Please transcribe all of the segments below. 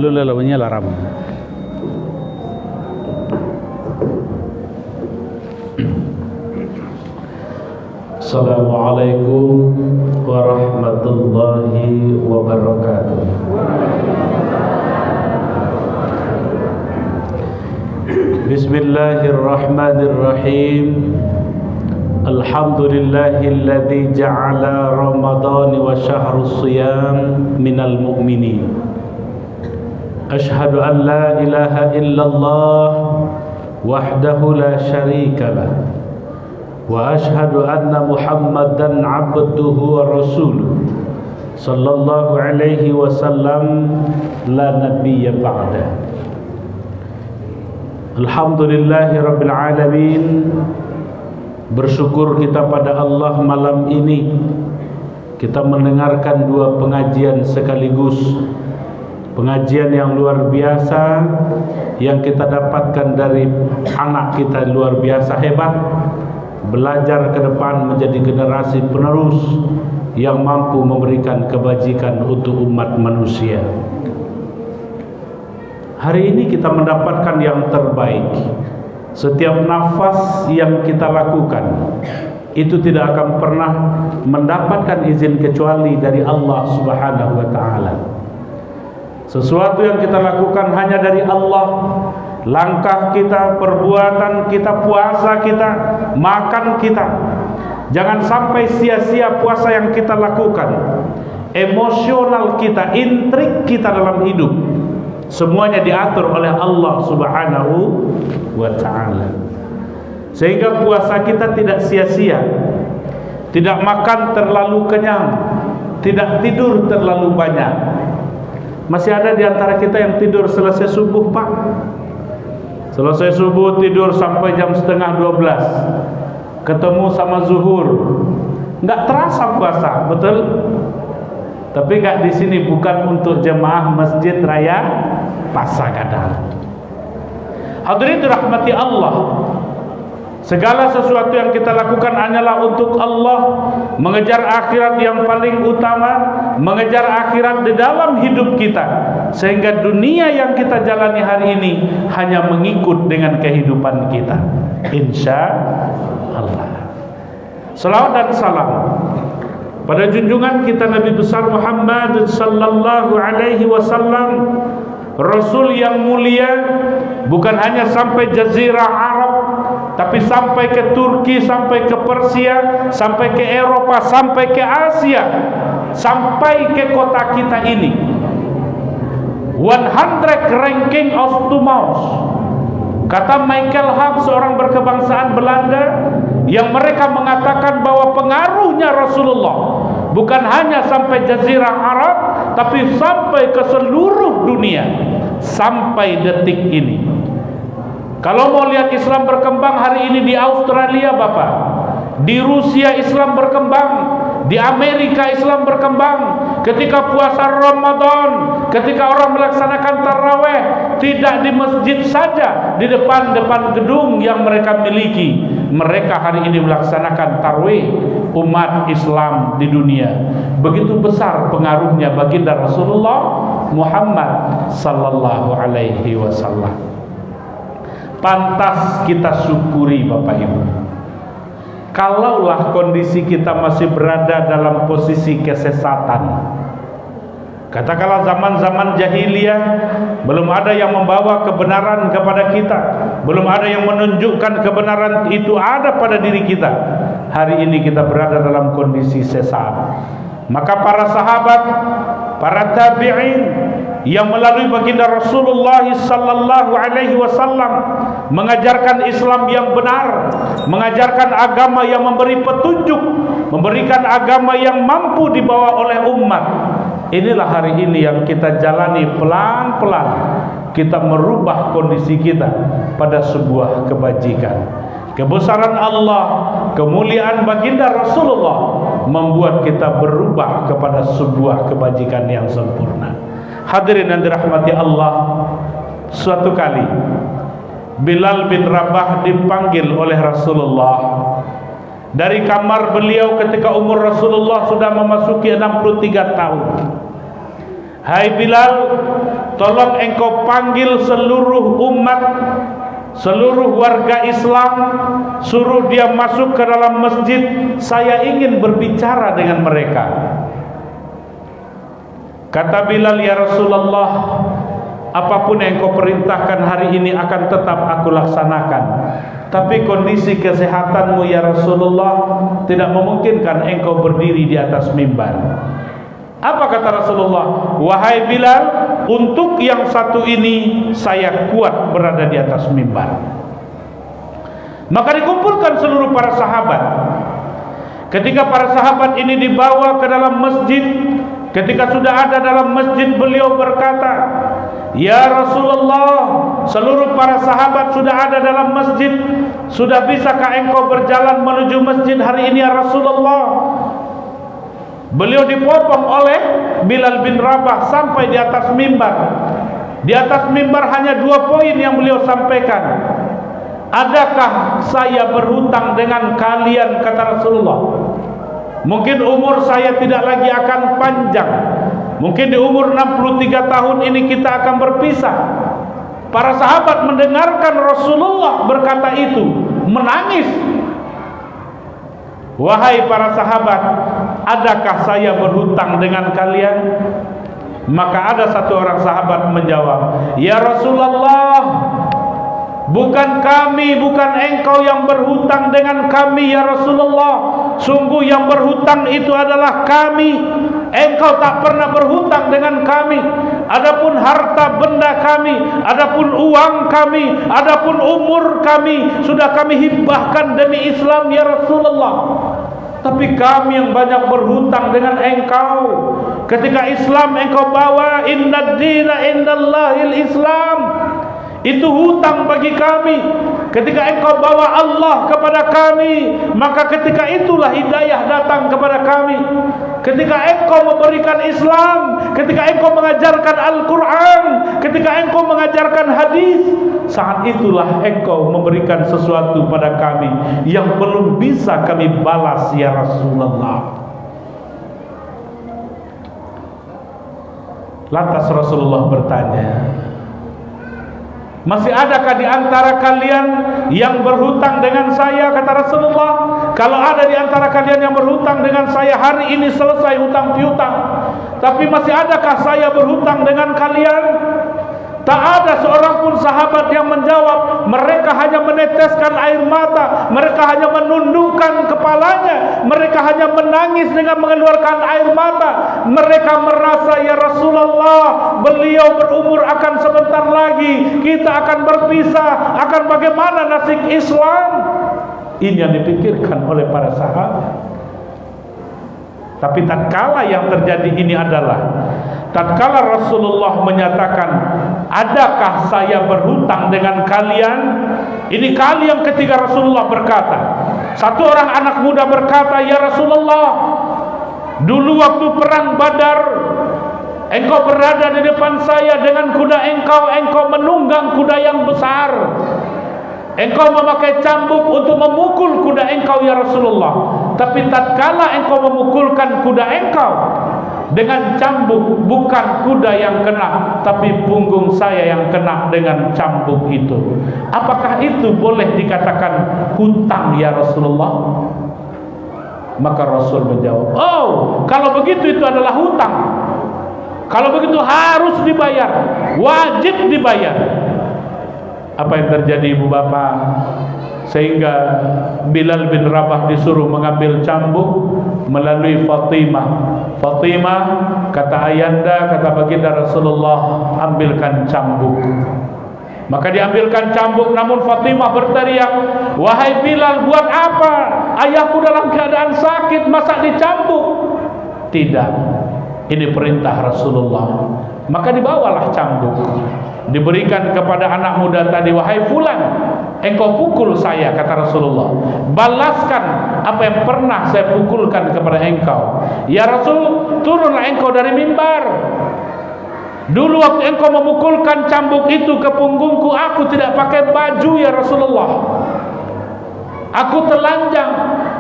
Lula lawannya laram. Assalamualaikum warahmatullahi wabarakatuh. Bismillahirrahmanirrahim. Alhamdulillahilladzi ja'ala Ramadan wa syahrus shiyam minal mu'minin. Ashhadu an la ilaha illallah wahdahu la syarika lah. Wa ashhadu anna Muhammadan abduhu wa rasuluh sallallahu alaihi wasallam la nabiyya ba'da. Alhamdulillahi rabbil alamin. Bersyukur kita pada Allah malam ini kita mendengarkan dua pengajian sekaligus. Pengajian yang luar biasa yang kita dapatkan dari anak kita luar biasa hebat. Belajar ke depan menjadi generasi penerus yang mampu memberikan kebajikan untuk umat manusia. Hari ini kita mendapatkan yang terbaik. Setiap nafas yang kita lakukan itu tidak akan pernah mendapatkan izin kecuali dari Allah Subhanahu wa taala. Sesuatu yang kita lakukan hanya dari Allah. Langkah kita, perbuatan kita, puasa kita, makan kita. Jangan sampai sia-sia puasa yang kita lakukan. Emosional kita, intrik kita dalam hidup, semuanya diatur oleh Allah Subhanahu wa ta'ala. Sehingga puasa kita tidak sia-sia. Tidak makan terlalu kenyang, tidak tidur terlalu banyak. Masih ada di antara kita yang tidur selesai subuh, Pak. Selesai subuh tidur sampai jam 11:30. Ketemu sama zuhur. Enggak terasa puasa, betul? Tapi enggak di sini bukan untuk jemaah Masjid Raya Pasagadang. Hadirin dirahmati Allah. Segala sesuatu yang kita lakukan hanyalah untuk Allah, mengejar akhirat yang paling utama, mengejar akhirat di dalam hidup kita, sehingga dunia yang kita jalani hari ini hanya mengikut dengan kehidupan kita. Insya Allah. Salawat dan salam pada junjungan kita Nabi besar Muhammad sallallahu alaihi wasallam, Rasul yang mulia, bukan hanya sampai Jazirah Arab, tapi sampai ke Turki, sampai ke Persia, sampai ke Eropa, sampai ke Asia, sampai ke kota kita ini. 100 ranking of tomorrow. Kata Michael Hug, seorang berkebangsaan Belanda, yang mereka mengatakan bahwa pengaruhnya Rasulullah bukan hanya sampai Jazirah Arab, tapi sampai ke seluruh dunia, sampai detik ini. Kalau mau lihat Islam berkembang hari ini di Australia, Bapak, di Rusia Islam berkembang, di Amerika Islam berkembang. Ketika puasa Ramadan, ketika orang melaksanakan taraweh, tidak di masjid saja, di depan gedung yang mereka miliki, mereka hari ini melaksanakan tarawih umat Islam di dunia. Begitu besar pengaruhnya baginda Rasulullah Muhammad sallallahu alaihi wasallam. Pantas kita syukuri, Bapak Ibu. Kalaulah kondisi kita masih berada dalam posisi kesesatan, katakanlah zaman-zaman jahiliyah, belum ada yang membawa kebenaran kepada kita, belum ada yang menunjukkan kebenaran itu ada pada diri kita. Hari ini kita berada dalam kondisi sesat. Maka para sahabat, para tabi'in yang melalui baginda Rasulullah sallallahu alaihi wasallam mengajarkan Islam yang benar, mengajarkan agama yang memberi petunjuk, memberikan agama yang mampu dibawa oleh umat. Inilah hari ini yang kita jalani pelan-pelan. Kita merubah kondisi kita pada sebuah kebajikan. Kebesaran Allah, kemuliaan baginda Rasulullah membuat kita berubah kepada sebuah kebajikan yang sempurna. Hadirin yang dirahmati Allah, suatu kali Bilal bin Rabah dipanggil oleh Rasulullah dari kamar beliau ketika umur Rasulullah sudah memasuki 63 tahun. Hai Bilal, tolong engkau panggil seluruh umat, seluruh warga Islam, suruh dia masuk ke dalam masjid, saya ingin berbicara dengan mereka. Kata Bilal, ya Rasulullah, apapun yang kau perintahkan hari ini akan tetap aku laksanakan. Tapi kondisi kesehatanmu ya Rasulullah tidak memungkinkan engkau berdiri di atas mimbar. Apa kata Rasulullah? Wahai Bilal, untuk yang satu ini saya kuat berada di atas mimbar. Maka dikumpulkan seluruh para sahabat. Ketika para sahabat ini dibawa ke dalam masjid, ketika sudah ada dalam masjid, beliau berkata, ya Rasulullah, seluruh para sahabat sudah ada dalam masjid. Sudah bisakah engkau berjalan menuju masjid hari ini ya Rasulullah? Beliau dipopong oleh Bilal bin Rabah sampai di atas mimbar. Di atas mimbar hanya 2 poin yang beliau sampaikan. Adakah saya berhutang dengan kalian, kata Rasulullah? Mungkin umur saya tidak lagi akan panjang. Mungkin di umur 63 tahun ini kita akan berpisah. Para sahabat mendengarkan Rasulullah berkata itu, menangis. Wahai para sahabat, adakah saya berhutang dengan kalian? Maka ada satu orang sahabat menjawab, ya Rasulullah, bukan kami, bukan engkau yang berhutang dengan kami ya Rasulullah. Sungguh yang berhutang itu adalah kami. Engkau tak pernah berhutang dengan kami. Adapun harta benda kami, adapun uang kami, adapun umur kami, sudah kami hibahkan demi Islam ya Rasulullah. Tapi kami yang banyak berhutang dengan engkau. Ketika Islam engkau bawa, inna dina indallahil Islam, itu hutang bagi kami. Ketika engkau bawa Allah kepada kami, maka ketika itulah hidayah datang kepada kami. Ketika engkau memberikan Islam, ketika engkau mengajarkan Al-Quran, ketika engkau mengajarkan hadis, saat itulah engkau memberikan sesuatu pada kami yang belum bisa kami balas ya Rasulullah. Lantas Rasulullah bertanya, masih adakah di antara kalian yang berhutang dengan saya? Kata Rasulullah, kalau ada di antara kalian yang berhutang dengan saya, hari ini selesai hutang piutang. Tapi masih adakah saya berhutang dengan kalian? Tak ada seorang pun sahabat yang menjawab. Mereka hanya meneteskan air mata, mereka hanya menundukkan kepalanya, mereka hanya menangis dengan mengeluarkan air mata. Mereka merasa, ya Rasulullah, beliau berumur akan sebentar lagi, kita akan berpisah, akan bagaimana nasib Islam? Ini yang dipikirkan oleh para sahabat. Tapi tatkala yang terjadi ini adalah tatkala Rasulullah menyatakan, adakah saya berhutang dengan kalian? Ini kali yang ketiga Rasulullah berkata. Satu orang anak muda berkata, ya Rasulullah, dulu waktu perang Badar, engkau berada di depan saya dengan kuda engkau menunggang kuda yang besar. Engkau memakai cambuk untuk memukul kuda engkau ya Rasulullah. Tapi tatkala engkau memukulkan kuda engkau dengan cambuk, bukan kuda yang kena, tapi punggung saya yang kena dengan cambuk itu. Apakah itu boleh dikatakan hutang ya Rasulullah? Maka Rasul menjawab, oh, kalau begitu itu adalah hutang. Kalau begitu harus dibayar, wajib dibayar. Apa yang terjadi ibu bapak? Sehingga Bilal bin Rabah disuruh mengambil cambuk melalui Fatimah. Fatimah, kata ayanda, kata baginda Rasulullah, ambilkan cambuk. Maka diambilkan cambuk, namun Fatimah berteriak, wahai Bilal, buat apa? Ayahku dalam keadaan sakit, masa dicambuk? Tidak, ini perintah Rasulullah. Maka dibawalah cambuk, diberikan kepada anak muda tadi, wahai fulan, engkau pukul saya, kata Rasulullah, balaskan apa yang pernah saya pukulkan kepada engkau. Ya Rasul, turunlah engkau dari mimbar. Dulu waktu engkau memukulkan cambuk itu ke punggungku, aku tidak pakai baju ya Rasulullah, aku telanjang.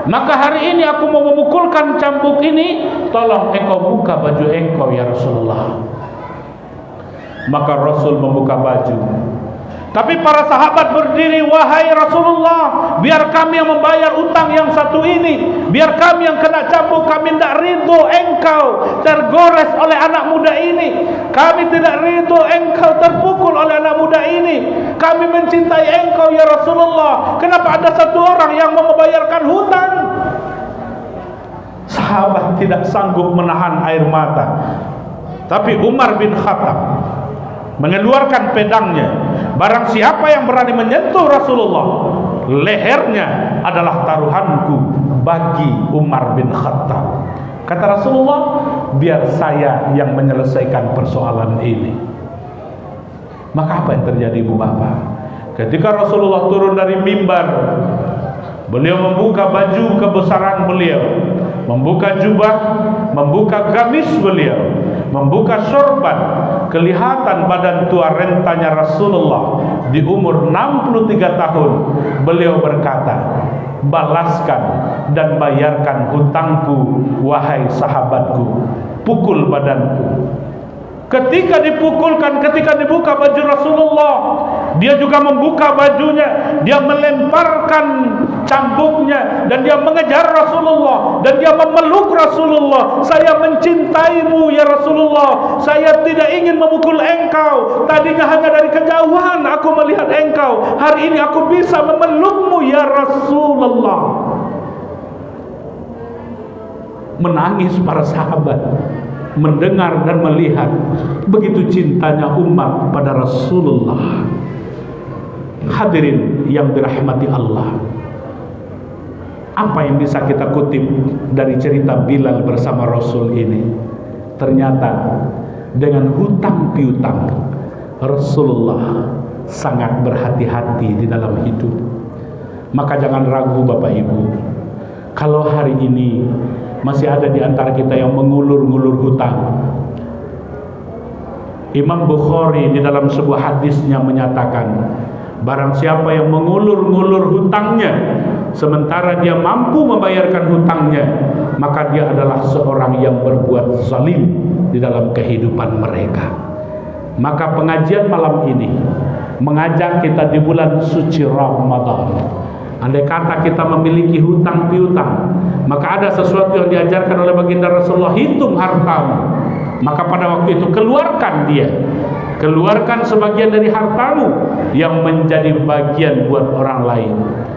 Maka hari ini aku mau memukulkan cambuk ini, tolong engkau buka baju engkau ya Rasulullah. Maka Rasul membuka baju. Tapi para sahabat berdiri, wahai Rasulullah, biar kami yang membayar utang yang satu ini, biar kami yang kena cambuk, kami tidak ridho engkau tergores oleh anak muda ini, kami tidak ridho engkau terpukul oleh anak muda ini, kami mencintai engkau ya Rasulullah. Kenapa ada satu orang yang mau membayarkan hutang? Sahabat tidak sanggup menahan air mata, tapi Umar bin Khattab mengeluarkan pedangnya. Barang siapa yang berani menyentuh Rasulullah, lehernya adalah taruhanku bagi Umar bin Khattab. Kata Rasulullah, biar saya yang menyelesaikan persoalan ini. Maka apa yang terjadi ibu bapak? Ketika Rasulullah turun dari mimbar, beliau membuka baju kebesaran beliau, membuka jubah, membuka gamis beliau, membuka sorban. Kelihatan badan tua rentanya Rasulullah di umur 63 tahun. Beliau berkata, balaskan dan bayarkan hutangku wahai sahabatku, pukul badanku. Ketika dipukulkan, ketika dibuka baju Rasulullah, dia juga membuka bajunya, dia melemparkan cambuknya, dan dia mengejar Rasulullah, dan dia memeluk Rasulullah. Saya mencintaimu ya Rasulullah, saya tidak ingin memukul engkau. Tadinya hanya dari kejauhan aku melihat engkau, hari ini aku bisa memelukmu ya Rasulullah. Menangis para sahabat mendengar dan melihat begitu cintanya umat pada Rasulullah. Hadirin yang dirahmati Allah, apa yang bisa kita kutip dari cerita Bilal bersama Rasul ini? Ternyata dengan hutang piutang Rasulullah sangat berhati-hati di dalam hidup. Maka jangan ragu Bapak Ibu, kalau hari ini masih ada di antara kita yang mengulur-ngulur hutang. Imam Bukhari di dalam sebuah hadisnya menyatakan, barang siapa yang mengulur-ngulur hutangnya sementara dia mampu membayarkan hutangnya, maka dia adalah seorang yang berbuat zalim di dalam kehidupan mereka. Maka pengajian malam ini mengajak kita di bulan suci Ramadan. Andai kata kita memiliki hutang piutang, maka ada sesuatu yang diajarkan oleh baginda Rasulullah, hitung hartamu. Maka pada waktu itu keluarkan dia, keluarkan sebagian dari hartamu yang menjadi bagian buat orang lain.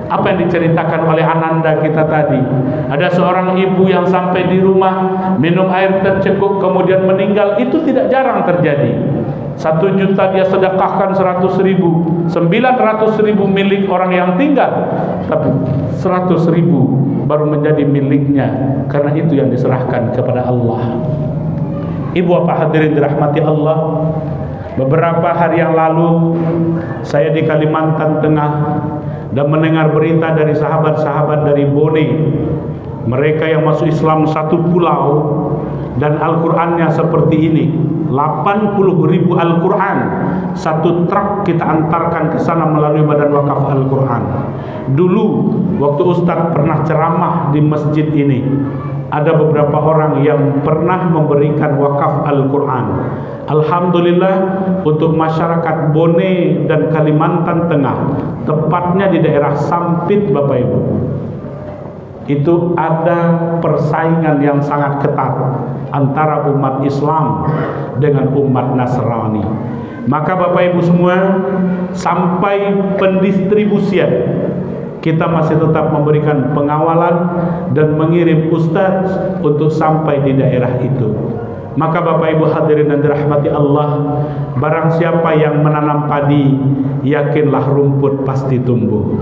Apa yang diceritakan oleh Ananda kita tadi, ada seorang ibu yang sampai di rumah minum air tercekuk kemudian meninggal. Itu tidak jarang terjadi. 1 juta dia sedekahkan 100.000, 900.000 milik orang yang tinggal, tapi 100.000 baru menjadi miliknya, karena itu yang diserahkan kepada Allah. Ibu bapak hadirin dirahmati Allah, beberapa hari yang lalu saya di Kalimantan Tengah dan mendengar berita dari sahabat-sahabat dari Bone. Mereka yang masuk Islam satu pulau, dan Al-Qur'annya seperti ini, 80.000 Al-Quran, satu truk kita antarkan ke sana melalui Badan Wakaf Al-Quran. Dulu waktu Ustadz pernah ceramah di masjid ini, ada beberapa orang yang pernah memberikan wakaf Al-Quran. Alhamdulillah untuk masyarakat Bone dan Kalimantan Tengah, tepatnya di daerah Sampit Bapak Ibu, itu ada persaingan yang sangat ketat antara umat Islam dengan umat Nasrani. Maka Bapak Ibu semua, sampai pendistribusian kita masih tetap memberikan pengawalan dan mengirim ustaz untuk sampai di daerah itu. Maka Bapak Ibu hadirin dan dirahmati Allah, barang siapa yang menanam padi, yakinlah rumput pasti tumbuh.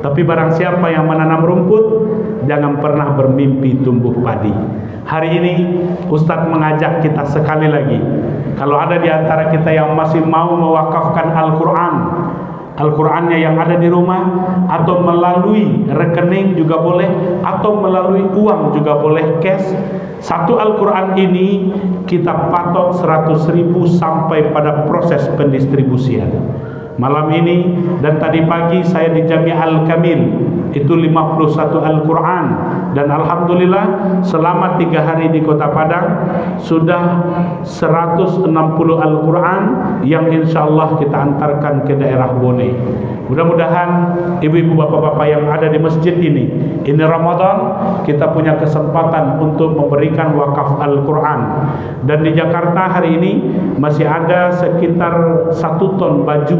Tapi barang siapa yang menanam rumput, jangan pernah bermimpi tumbuh padi. Hari ini Ustadz mengajak kita sekali lagi, kalau ada di antara kita yang masih mau mewakafkan Al-Quran, Al-Qurannya yang ada di rumah, atau melalui rekening juga boleh, atau melalui uang juga boleh, cash. Satu Al-Quran ini kita patok 100.000 sampai pada proses pendistribusian. malam ini dan tadi pagi saya di Jami' Al-Kamil, itu 51 Al-Quran, dan alhamdulillah selama 3 hari di Kota Padang sudah 160 Al-Quran yang insyaallah kita antarkan ke daerah Bone. Mudah-mudahan ibu-ibu bapak-bapak yang ada di masjid ini Ramadan kita punya kesempatan untuk memberikan wakaf Al-Quran. Dan di Jakarta hari ini masih ada sekitar 1 ton baju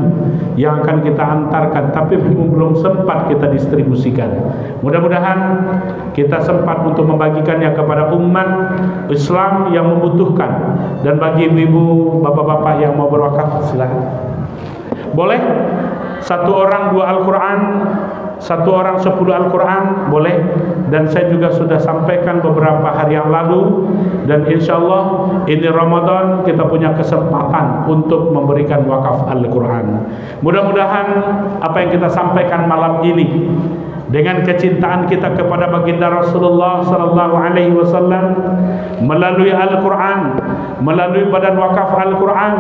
yang akan kita antarkan, tapi belum sempat kita distribusikan. Mudah-mudahan kita sempat untuk membagikannya kepada umat Islam yang membutuhkan. Dan bagi ibu-ibu bapak-bapak yang mau berwakaf, silakan. Boleh 1 orang 2 Al-Quran, 1 orang 10 Al-Quran, boleh. Dan saya juga sudah sampaikan beberapa hari yang lalu, dan insyaallah ini Ramadan kita punya kesempatan untuk memberikan wakaf Al-Quran. Mudah-mudahan apa yang kita sampaikan malam ini dengan kecintaan kita kepada baginda Rasulullah sallallahu alaihi wasallam melalui Al-Quran, melalui badan wakaf Al-Quran,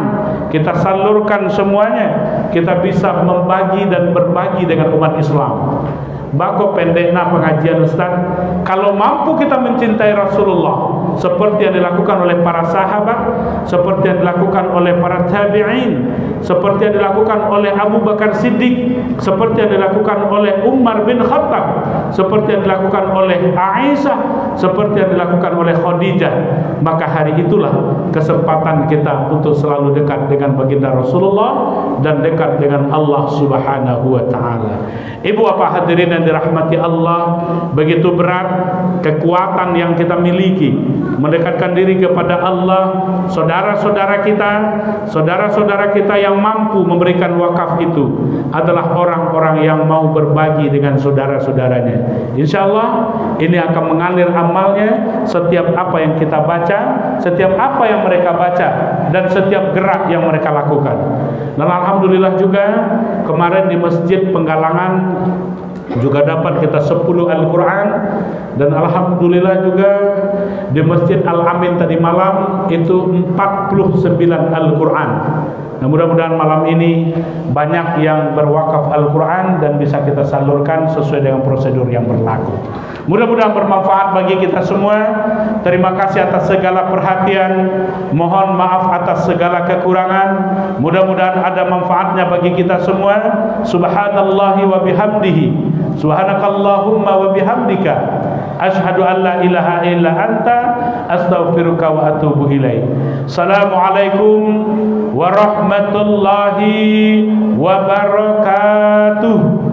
kita salurkan semuanya, kita bisa membagi dan berbagi dengan umat Islam. Bako pendekna pengajian Ustaz, kalau mampu kita mencintai Rasulullah seperti yang dilakukan oleh para sahabat, seperti yang dilakukan oleh para tabi'in, seperti yang dilakukan oleh Abu Bakar Siddiq, seperti yang dilakukan oleh Umar bin Khattab, seperti yang dilakukan oleh Aisyah, seperti yang dilakukan oleh Khadijah, maka hari itulah kesempatan kita untuk selalu dekat dengan baginda Rasulullah dan dekat dengan Allah Subhanahu wa taala. Ibu bapak hadirin yang dirahmati Allah, begitu berat kekuatan yang kita miliki mendekatkan diri kepada Allah. Saudara-saudara kita yang mampu memberikan wakaf itu adalah orang-orang yang mau berbagi dengan saudara-saudaranya. Insyaallah ini akan mengalir amalnya setiap apa yang kita baca, setiap apa yang mereka baca, dan setiap gerak yang mereka lakukan. Dan alhamdulillah juga kemarin di Masjid Penggalangan juga dapat kita 10 Al-Quran, dan alhamdulillah juga di Masjid Al-Amin tadi malam itu 49 Al-Quran. Nah, mudah-mudahan malam ini banyak yang berwakaf Al-Quran dan bisa kita salurkan sesuai dengan prosedur yang berlaku. Mudah-mudahan bermanfaat bagi kita semua. Terima kasih atas segala perhatian. Mohon maaf atas segala kekurangan. Mudah-mudahan ada manfaatnya bagi kita semua. Subhanallahi wa bihamdihi, subhanakallahumma wa bihamdika, asyhadu an la ilaha illa anta, astaghfiruka wa atubu ilaik. Assalamualaikum warahmatullahi wabarakatuh.